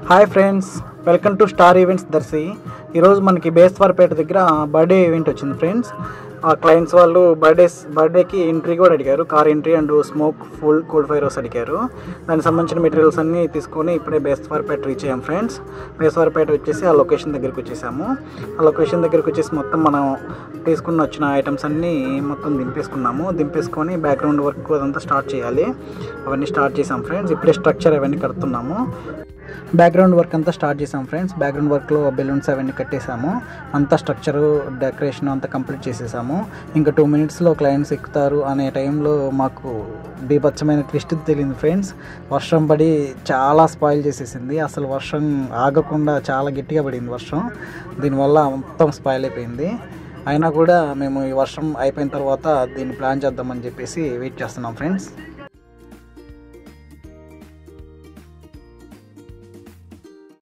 Hi friends, welcome to star events Darsi. ఈరోజు మనకి బేస్తవారపేట దగ్గర బర్త్డే ఈవెంట్ వచ్చింది ఫ్రెండ్స్. ఆ క్లయింట్స్ వాళ్ళు బర్త్డేకి ఎంట్రీ కూడా అడిగారు, car entry and smoke cool fire house అడిగారు. దానికి సంబంధించిన మెటీరియల్స్ అన్నీ తీసుకొని ఇప్పుడే బేస్తవారపేట రీచ్ అయ్యాం ఫ్రెండ్స్. బేస్తవారపేట వచ్చేసి ఆ లొకేషన్ దగ్గరికి వచ్చేసాము. ఆ లొకేషన్ దగ్గరికి వచ్చేసి మొత్తం మనం తీసుకుని వచ్చిన ఐటమ్స్ అన్నీ మొత్తం దింపేసుకొని బ్యాక్గ్రౌండ్ వర్క్ అదంతా స్టార్ట్ చేయాలి. అవన్నీ స్టార్ట్ చేసాం ఫ్రెండ్స్. ఇప్పుడే స్ట్రక్చర్ అవన్నీ కడుతున్నాము. బ్యాక్గ్రౌండ్ వర్క్ అంతా స్టార్ట్ చేసాం ఫ్రెండ్స్. బ్యాక్గ్రౌండ్ వర్క్లో బెలూన్స్ అవన్నీ కట్టేసాము. అంతా స్ట్రక్చరు డెకరేషన్ అంతా కంప్లీట్ చేసేసాము. ఇంకా 2 minutesలో క్లయింట్స్ ఎక్కుతారు అనే టైంలో మాకు బీభత్సమైన ట్విస్ట్ తెలియదు ఫ్రెండ్స్. వర్షం పడి చాలా స్పాయిల్ చేసేసింది. అసలు వర్షం ఆగకుండా చాలా గట్టిగా పడింది వర్షం. దీనివల్ల మొత్తం స్పాయిల్ అయిపోయింది. అయినా కూడా మేము ఈ వర్షం అయిపోయిన తర్వాత దీన్ని ప్లాన్ చేద్దామని చెప్పేసి వెయిట్ చేస్తున్నాం ఫ్రెండ్స్.